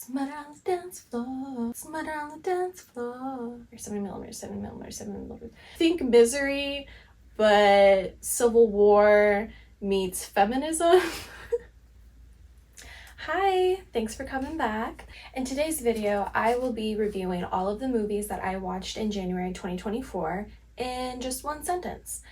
Smut on the dance floor, smut on the dance floor. 7mm, 7mm, 7mm. Think Misery, but Civil War meets feminism. Hi, thanks for coming back. In today's video, I will be reviewing all of the movies that I watched in January 2024 in just one sentence.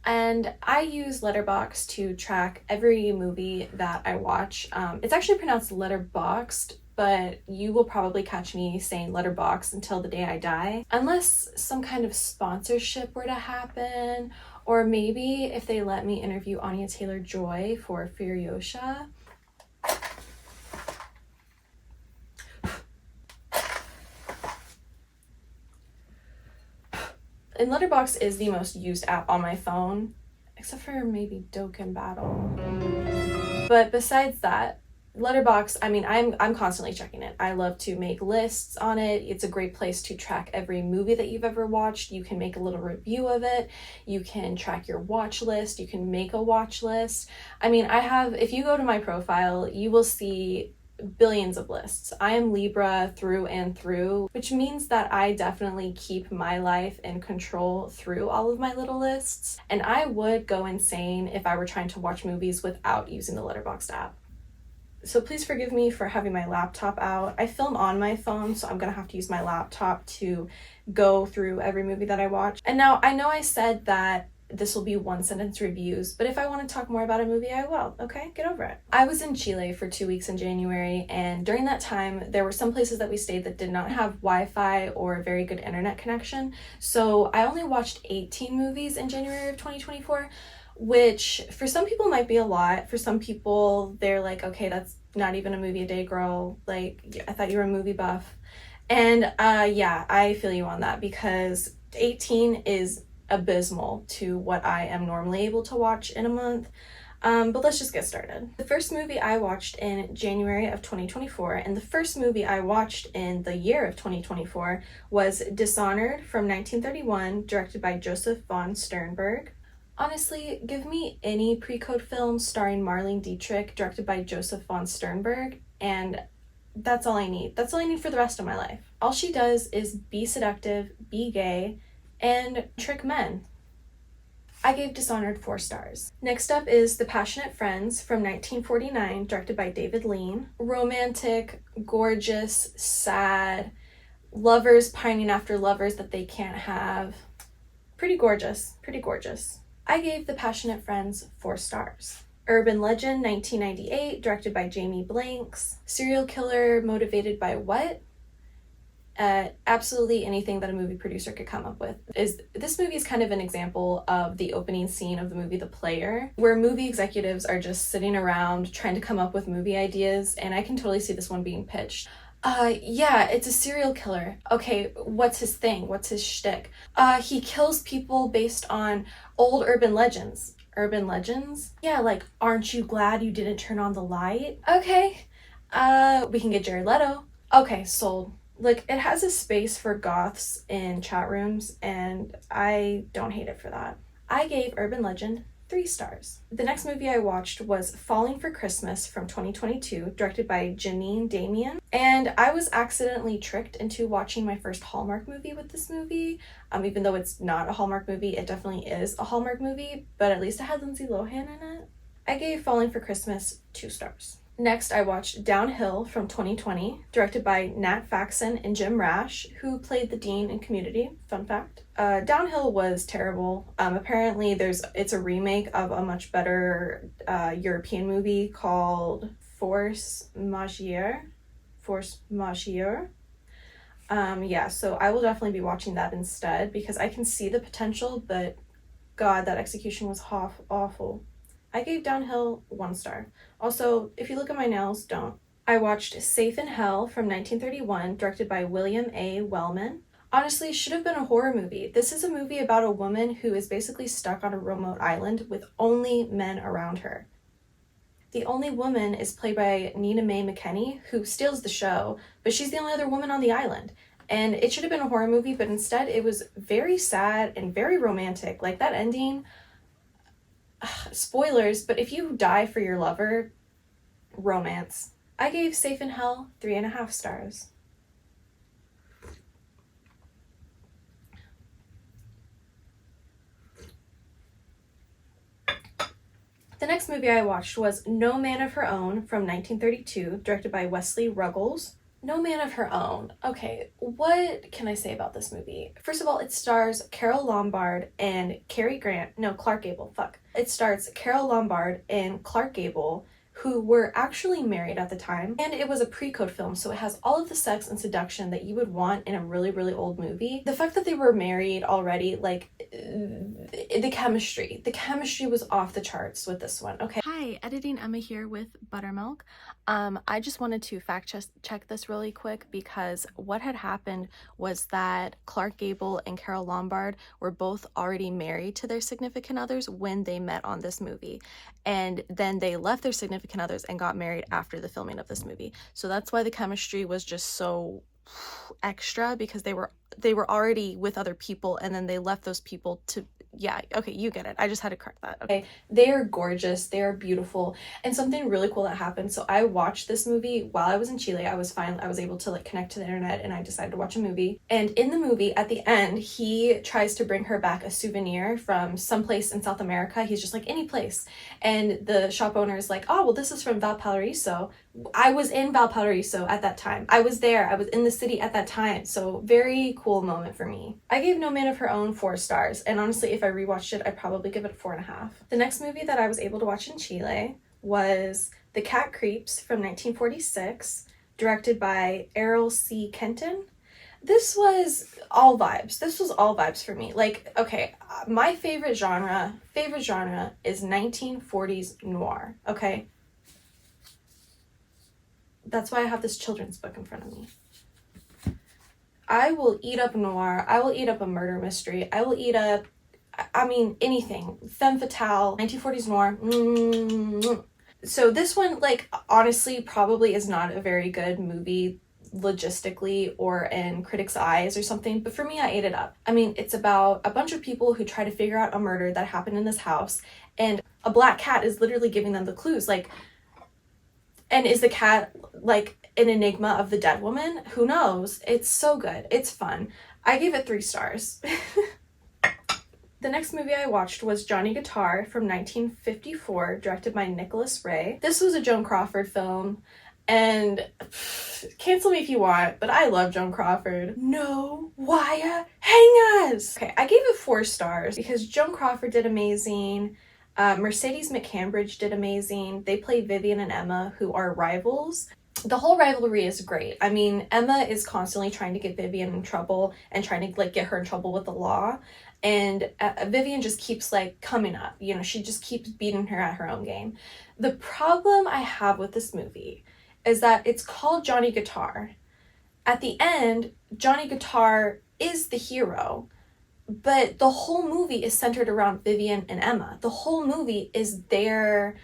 And I use Letterboxd to track every movie that I watch. It's actually pronounced Letterboxd, but you will probably catch me saying Letterboxd until the day I die. Unless some kind of sponsorship were to happen, or maybe if they let me interview Anya Taylor-Joy for Furiosa. And Letterboxd is the most used app on my phone, except for maybe Dokkan Battle. But besides that, Letterboxd, I mean, I'm constantly checking it. I love to make lists on it. It's a great place to track every movie that you've ever watched. You can make a little review of it. You can track your watch list. You can make a watch list. I mean, if you go to my profile, you will see billions of lists. I am Libra through and through, which means that I definitely keep my life in control through all of my little lists. And I would go insane if I were trying to watch movies without using the Letterboxd app. So please forgive me for having my laptop out. I film on my phone, so I'm gonna have to use my laptop to go through every movie that I watch. And now I know I said that this will be one sentence reviews, but if I want to talk more about a movie, I will, okay? Get over it. I was in Chile for 2 weeks in January, and during that time, there were some places that we stayed that did not have Wi-Fi or a very good internet connection. So I only watched 18 movies in January of 2024, which for some people might be a lot. For some people, they're like, okay, that's not even a movie a day, girl. Like, I thought you were a movie buff. And yeah, I feel you on that because 18 is abysmal to what I am normally able to watch in a month. But let's just get started. The first movie I watched in January of 2024, and the first movie I watched in the year of 2024 was Dishonored from 1931, directed by Joseph von Sternberg. Honestly, give me any pre-code film starring Marlene Dietrich, directed by Joseph von Sternberg, and that's all I need. That's all I need for the rest of my life. All she does is be seductive, be gay, and trick men. I gave Dishonored 4 stars. Next up is The Passionate Friends from 1949, directed by David Lean. Romantic, gorgeous, sad, lovers pining after lovers that they can't have. Pretty gorgeous, pretty gorgeous. I gave The Passionate Friends 4 stars. Urban Legend 1998, directed by Jamie Blanks. Serial killer motivated by what? Absolutely anything that a movie producer could come up with. This movie is kind of an example of the opening scene of the movie The Player, where movie executives are just sitting around trying to come up with movie ideas, and I can totally see this one being pitched. Yeah, it's a serial killer. Okay, what's his thing? What's his shtick? He kills people based on old urban legends. Urban legends? Yeah, like, aren't you glad you didn't turn on the light? Okay, we can get Jared Leto. Okay, sold. Like, it has a space for goths in chat rooms, and I don't hate it for that. I gave Urban Legend 3 stars. The next movie I watched was Falling for Christmas from 2022, directed by Janine Damian. And I was accidentally tricked into watching my first Hallmark movie with this movie. Even though it's not a Hallmark movie, it definitely is a Hallmark movie, but at least it had Lindsay Lohan in it. I gave Falling for Christmas 2 stars. Next, I watched Downhill from 2020, directed by Nat Faxon and Jim Rash, who played the Dean in Community. Fun fact. Downhill was terrible. Apparently, it's a remake of a much better European movie called Force Majeure. Force Majeure. Yeah, so I will definitely be watching that instead because I can see the potential, but God, that execution was awful. I gave Downhill 1 star. Also, if you look at my nails, don't. I watched Safe in Hell from 1931, directed by William A. Wellman. Honestly, should have been a horror movie. This is a movie about a woman who is basically stuck on a remote island with only men around her. The only woman is played by Nina Mae McKinney, who steals the show, but she's the only other woman on the island. And it should have been a horror movie, but instead it was very sad and very romantic. Like, that ending... Spoilers, but if you die for your lover, romance. I gave Safe in Hell 3.5 stars. The next movie I watched was No Man of Her Own from 1932, directed by Wesley Ruggles. No Man of Her Own. Okay, what can I say about this movie? First of all, it stars Carol Lombard and Clark Gable, fuck. It stars Carol Lombard and Clark Gable, who were actually married at the time, and it was a pre-code film, so it has all of the sex and seduction that you would want in a really, really old movie. The fact that they were married already, like, the chemistry was off the charts with this one. Okay. Hi, Editing Emma here with Buttermilk. I just wanted to fact check this really quick, because what had happened was that Clark Gable and Carol Lombard were both already married to their significant others when they met on this movie, and then they left their significant others and got married after the filming of this movie. So that's why the chemistry was just so extra, because they were already with other people, and then they left those people to, yeah, okay, you get it. I just had to correct that. Okay, they are gorgeous, they are beautiful, and something really cool that happened. So I watched this movie while I was in Chile. I was able to like connect to the internet, and I decided to watch a movie. And in the movie, at the end, he tries to bring her back a souvenir from someplace in South America. He's just like, any place. And the shop owner is like, oh, well, this is from Valparaiso. I was in Valparaiso at that time. I was there. I was in the city at that time. So very cool moment for me. I gave No Man of Her Own 4 stars. And honestly, if I rewatched it, I'd probably give it 4.5. The next movie that I was able to watch in Chile was The Cat Creeps from 1946, directed by Errol C. Kenton. This was all vibes. This was all vibes for me. Like, okay, my favorite genre is 1940s noir, okay? That's why I have this children's book in front of me. I will eat up noir. I will eat up a murder mystery. I will eat up, I mean, anything. Femme fatale, 1940s noir. So this one, like, honestly, probably is not a very good movie logistically or in critics' eyes or something, but for me, I ate it up. I mean, it's about a bunch of people who try to figure out a murder that happened in this house, and a black cat is literally giving them the clues, like, and is the cat like an enigma of the dead woman? Who knows? It's so good. It's fun. I gave it 3 stars. The next movie I watched was Johnny Guitar from 1954, directed by Nicholas Ray. This was a Joan Crawford film, and cancel me if you want, but I love Joan Crawford. No, why hang us? Okay, I gave it 4 stars because Joan Crawford did amazing. Mercedes McCambridge did amazing. They play Vivian and Emma, who are rivals. The whole rivalry is great. I mean, Emma is constantly trying to get Vivian in trouble and trying to like get her in trouble with the law. And Vivian just keeps like coming up, you know, she just keeps beating her at her own game. The problem I have with this movie is that it's called Johnny Guitar. At the end, Johnny Guitar is the hero, but the whole movie is centered around Vivian and Emma. The whole movie is their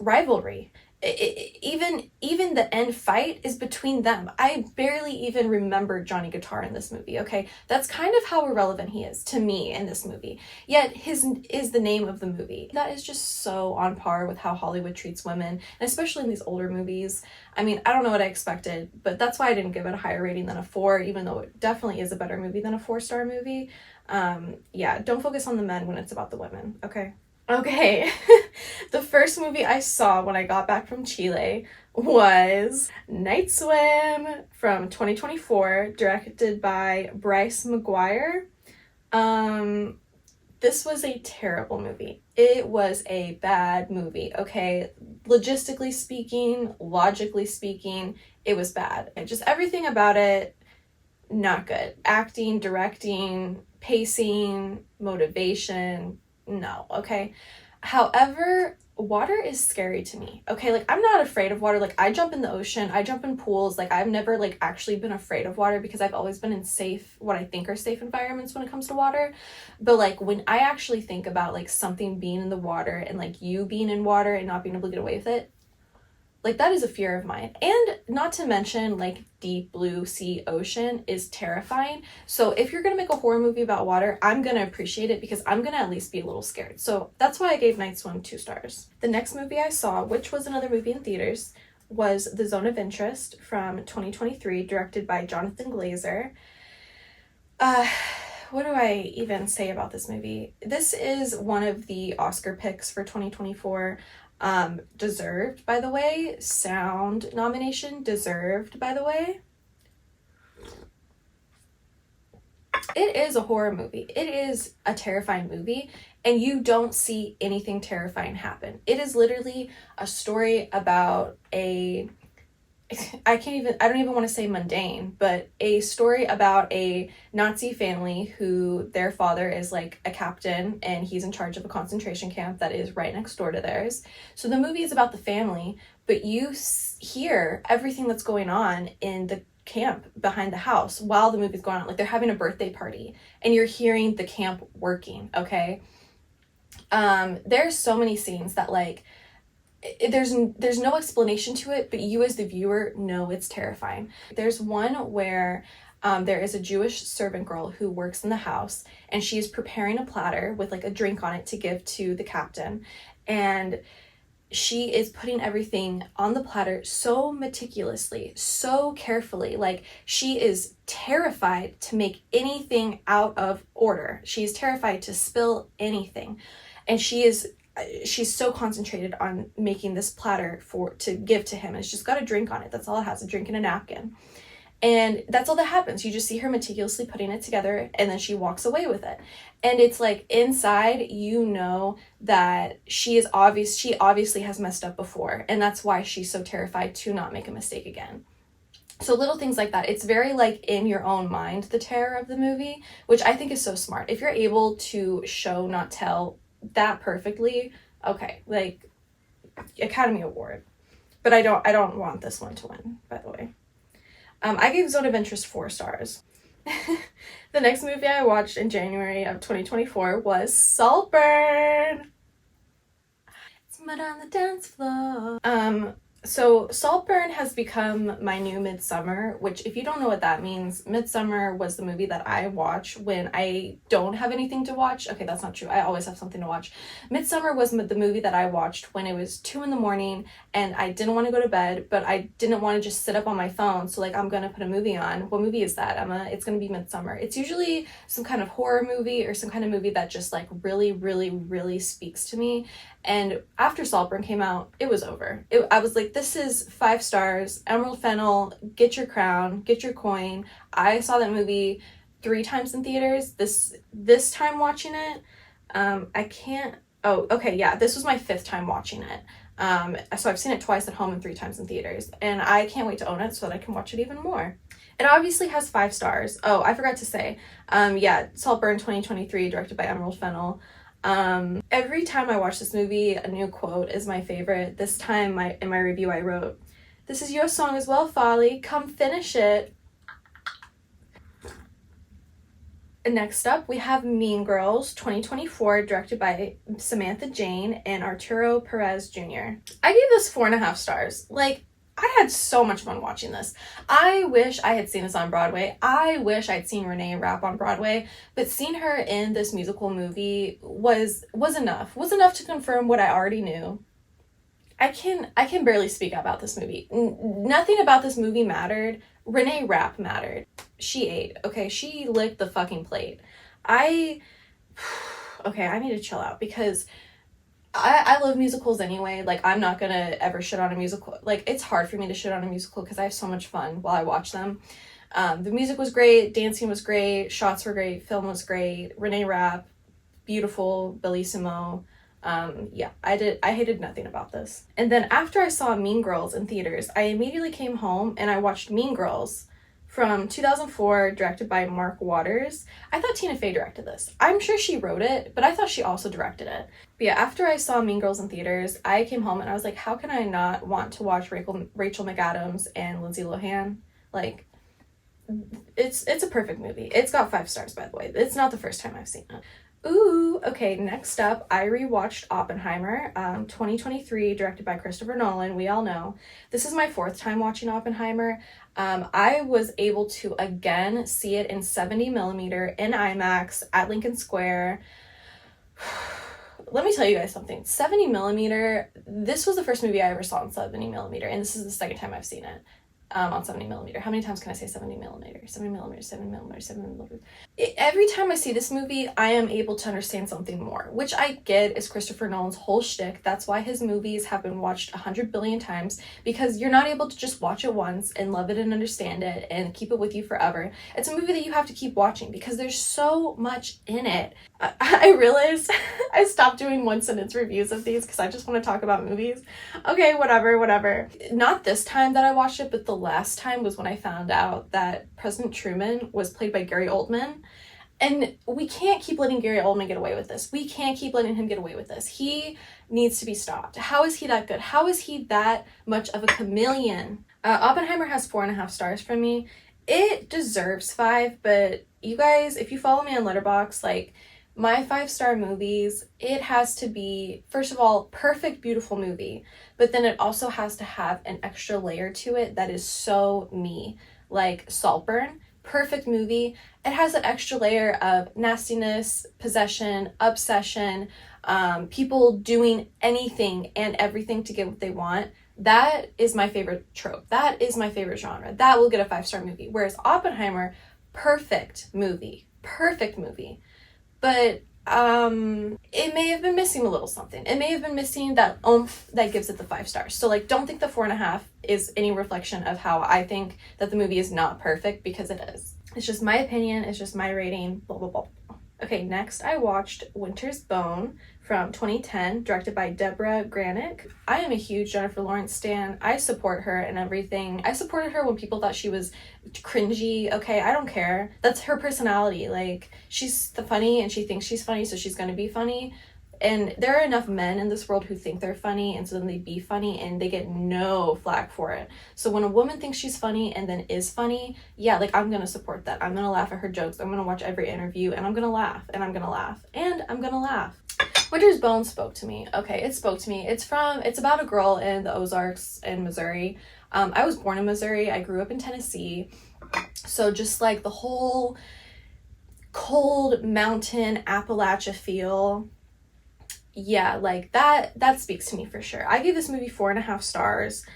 rivalry. Even the end fight is between them. I barely even remember Johnny Guitar in this movie, okay? That's kind of how irrelevant he is to me in this movie. Yet his is the name of the movie. That is just so on par with how Hollywood treats women, and especially in these older movies. I mean, I don't know what I expected, but that's why I didn't give it a higher rating than a 4, even though it definitely is a better movie than a 4-star movie. Yeah, don't focus on the men when it's about the women, okay? Okay, the first movie I saw when I got back from Chile was Night Swim from 2024, directed by Bryce McGuire. This was a terrible movie. It was a bad movie, okay? Logistically speaking, logically speaking, it was bad. Just everything about it, not good. Acting, directing, pacing, motivation, no, okay? However, water is scary to me, okay? Like, I'm not afraid of water. Like, I jump in the ocean, I jump in pools. Like, I've never, like, actually been afraid of water because I've always been in safe, what I think are safe environments when it comes to water. But, like, when I actually think about, like, something being in the water and, like, you being in water and not being able to get away with it, like, that is a fear of mine. And not to mention, like, deep blue sea ocean is terrifying. So if you're gonna make a horror movie about water, I'm gonna appreciate it because I'm gonna at least be a little scared. So that's why I gave Night Swim 2 stars. The next movie I saw, which was another movie in theaters, was The Zone of Interest from 2023, directed by Jonathan Glazer. What do I even say about this movie? This is one of the Oscar picks for 2024. Deserved, by the way. Sound nomination, deserved, by the way. It is a horror movie. It is a terrifying movie, and you don't see anything terrifying happen. It is literally a story about I don't even want to say mundane, but a story about a Nazi family who their father is like a captain and he's in charge of a concentration camp that is right next door to theirs. So the movie is about the family, but you hear everything that's going on in the camp behind the house while the movie's going on. Like they're having a birthday party and you're hearing the camp working, okay? There's so many scenes that like there's no explanation to it, but you as the viewer know it's terrifying. There's one where there is a Jewish servant girl who works in the house, and she is preparing a platter with like a drink on it to give to the captain, and she is putting everything on the platter so meticulously, so carefully. Like she is terrified to make anything out of order. She's terrified to spill anything, and she's so concentrated on making this platter to give to him, and it's just got a drink on it. That's all it has, a drink and a napkin, and that's all that happens. You just see her meticulously putting it together, and then she walks away with it. And it's like inside, you know that she obviously has messed up before, and that's why she's so terrified to not make a mistake again. So little things like that. It's very like in your own mind, the terror of the movie, which I think is so smart. If you're able to show, not tell that perfectly, okay, like Academy Award. But I don't want this one to win, by the way. I gave Zone of Interest 4 stars. The next movie I watched in January of 2024 was Saltburn. It's mud on the dance floor. So Saltburn has become my new Midsummer, which if you don't know what that means, Midsummer was the movie that I watch when I don't have anything to watch. Okay, that's not true. I always have something to watch. Midsummer was the movie that I watched when it was 2 a.m. and I didn't want to go to bed, but I didn't want to just sit up on my phone. So like, I'm going to put a movie on. What movie is that, Emma? It's going to be Midsummer. It's usually some kind of horror movie or some kind of movie that just like really, really, really speaks to me. And after Saltburn came out, it was over. I was like, this is 5 stars. Emerald Fennell, get your crown, get your coin. I saw that movie 3 times in theaters. This time watching it, this was my 5th time watching it. So I've seen it twice at home and 3 times in theaters. And I can't wait to own it so that I can watch it even more. It obviously has 5 stars. Oh, I forgot to say. Saltburn 2023, directed by Emerald Fennell. Every time I watch this movie, a new quote is my favorite. This time in my review I wrote, "This is your song as well, Folly. Come finish it." Next up, we have Mean Girls 2024, directed by Samantha Jane and Arturo Perez Jr. I gave this 4.5 stars. Like, I had so much fun watching this. I wish I had seen this on Broadway. I wish I'd seen Renee Rapp on Broadway, but seeing her in this musical movie was enough. Was enough to confirm what I already knew. I can barely speak about this movie. Nothing about this movie mattered. Renee Rapp mattered. She ate, okay? She licked the fucking plate. I need to chill out because I love musicals anyway. Like, I'm not gonna ever shit on a musical. Like, it's hard for me to shit on a musical because I have so much fun while I watch them. The music was great, dancing was great, shots were great, film was great, Renee Rapp, beautiful, bellissimo. I hated nothing about this. And then after I saw Mean Girls in theaters, I immediately came home and I watched Mean Girls from 2004, directed by Mark Waters. I thought Tina Fey directed this. I'm sure she wrote it, but I thought she also directed it. But yeah, after I saw Mean Girls in theaters, I came home and I was like, how can I not want to watch Rachel McAdams and Lindsay Lohan? Like, it's a perfect movie. It's got 5 stars, by the way. It's not the first time I've seen it. Ooh, okay, next up, I rewatched Oppenheimer, 2023, directed by Christopher Nolan, we all know. This is my 4th time watching Oppenheimer. I was able to again see it in 70mm in IMAX at Lincoln Square. let me tell you guys something. 70 millimeter, this was the first movie I ever saw on 70 millimeter, and this is the second time I've seen it on 70 millimeter. How many times can I say 70 millimeter? 70 millimeter, 70 millimeter, 70 millimeter. Every time I see this movie, I am able to understand something more, which I get is Christopher Nolan's whole shtick. That's why his movies have been watched 100 billion times, because you're not able to just watch it once and love it and understand it and keep it with you forever. It's a movie that you have to keep watching because there's so much in it. I realized I stopped doing one sentence reviews of these because I just want to talk about movies. Okay, whatever. Not this time that I watched it, but the last time was when I found out that President Truman was played by Gary Oldman. And we can't keep letting Gary Oldman get away with this. We can't keep letting him get away with this. He needs to be stopped. How is he that good? How is he that much of a chameleon? Oppenheimer has 4.5 stars from me. It deserves 5, but you guys, if you follow me on Letterboxd, like, my 5-star movies, it has to be, first of all, perfect, beautiful movie, but then it also has to have an extra layer to it that is so me, like Saltburn. Perfect movie. It has an extra layer of nastiness, possession, obsession, people doing anything and everything to get what they want. That is my favorite trope. That is my favorite genre. That will get a 5-star movie. Whereas Oppenheimer, perfect movie. But it may have been missing a little something. It may have been missing that oomph that gives it the 5 stars. So, like, don't think the 4.5 is any reflection of how I think that the movie is not perfect, because it is. It's just my opinion. It's just my rating. Blah, blah, blah. Okay, next I watched Winter's Bone from 2010, directed by Deborah Granik. I am a huge Jennifer Lawrence stan. I support her and everything. I supported her when people thought she was cringy. Okay, I don't care. That's her personality. Like, she's funny and she thinks she's funny, so she's gonna be funny. And there are enough men in this world who think they're funny, and so then they be funny and they get no flack for it. So when a woman thinks she's funny and then is funny, yeah, like, I'm gonna support that. I'm gonna laugh at her jokes. I'm gonna watch every interview, and I'm gonna laugh, and I'm gonna laugh, and I'm gonna laugh. Winter's Bone spoke to me. Okay, it spoke to me. It's about a girl in the Ozarks in Missouri. I was born in Missouri. I grew up in Tennessee. So just like the whole cold mountain Appalachia feel, yeah, like that speaks to me for sure. I gave this movie 4.5 stars.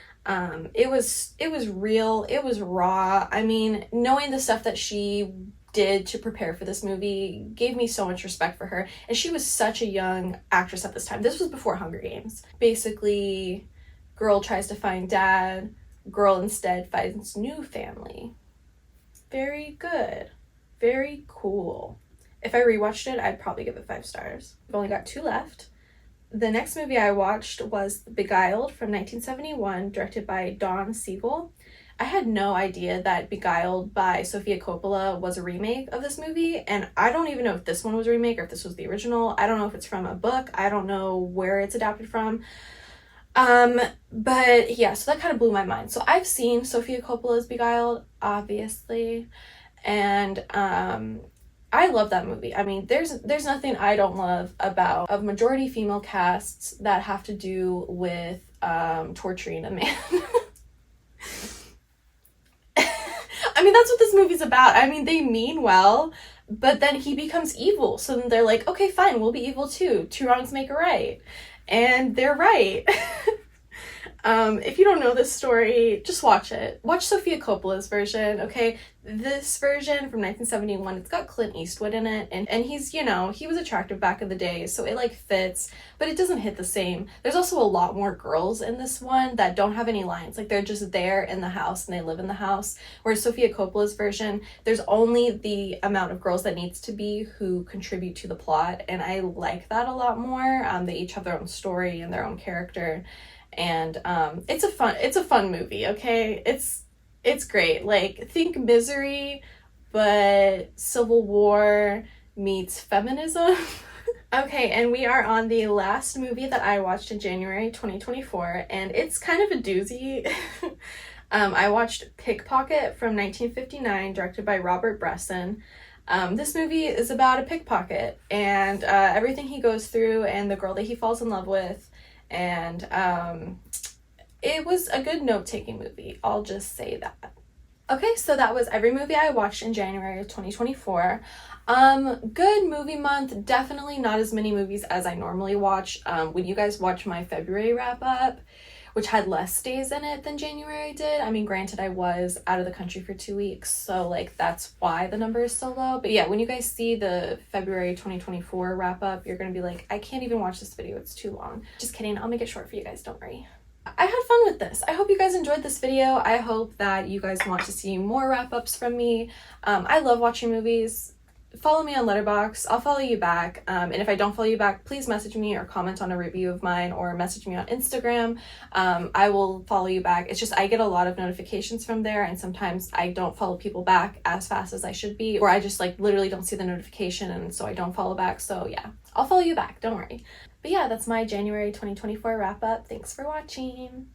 It was real. It was raw. I mean, knowing the stuff that she did to prepare for this movie gave me so much respect for her. And she was such a young actress at this time. This was before Hunger Games. Basically, girl tries to find dad, girl instead finds new family. Very good. Very cool. If I rewatched it, I'd probably give it 5 stars. I've only got 2 left. The next movie I watched was Beguiled from 1971, directed by Don Siegel. I had no idea that Beguiled by Sofia Coppola was a remake of this movie, and I don't even know if this one was a remake or if this was the original. I don't know if it's from a book. I don't know where it's adapted from. But yeah, so that kind of blew my mind. So I've seen Sofia Coppola's Beguiled, obviously, and I love that movie. I mean, there's nothing I don't love about a majority female casts that have to do with torturing a man. I mean, that's what this movie's about. I mean, they mean well, but then he becomes evil. So then they're like, okay, fine, we'll be evil too. 2 wrongs make a right. And they're right. If you don't know this story, just watch it. Watch Sofia Coppola's version, okay? This version from 1971, it's got Clint Eastwood in it, and he's, you know, he was attractive back in the day, so it, like, fits, but it doesn't hit the same. There's also a lot more girls in this one that don't have any lines. Like, they're just there in the house, and they live in the house, whereas Sofia Coppola's version, there's only the amount of girls that needs to be who contribute to the plot, and I like that a lot more. They each have their own story and their own character. And it's a fun movie, okay? It's great. Like, think Misery, but Civil War meets feminism. Okay, and we are on the last movie that I watched in January 2024, and it's kind of a doozy. I watched Pickpocket from 1959, directed by Robert Bresson. This movie is about a pickpocket and everything he goes through and the girl that he falls in love with. And it was a good note-taking movie. I'll just say that. Okay, so that was every movie I watched in January of 2024. Good movie month. Definitely not as many movies as I normally watch. When you guys watch my February wrap up, which had less days in it than January did. I mean, granted, I was out of the country for 2 weeks, so like that's why the number is so low. But yeah, when you guys see the February 2024 wrap up, you're gonna be like, I can't even watch this video, it's too long. Just kidding, I'll make it short for you guys, don't worry. I had fun with this. I hope you guys enjoyed this video. I hope that you guys want to see more wrap-ups from me. I love watching movies. Follow me on Letterboxd. I'll follow you back. And if I don't follow you back, please message me or comment on a review of mine or message me on Instagram. I will follow you back. It's just I get a lot of notifications from there, and sometimes I don't follow people back as fast as I should be, or I just like literally don't see the notification, and so I don't follow back. So yeah, I'll follow you back. Don't worry. But yeah, that's my January 2024 wrap up. Thanks for watching.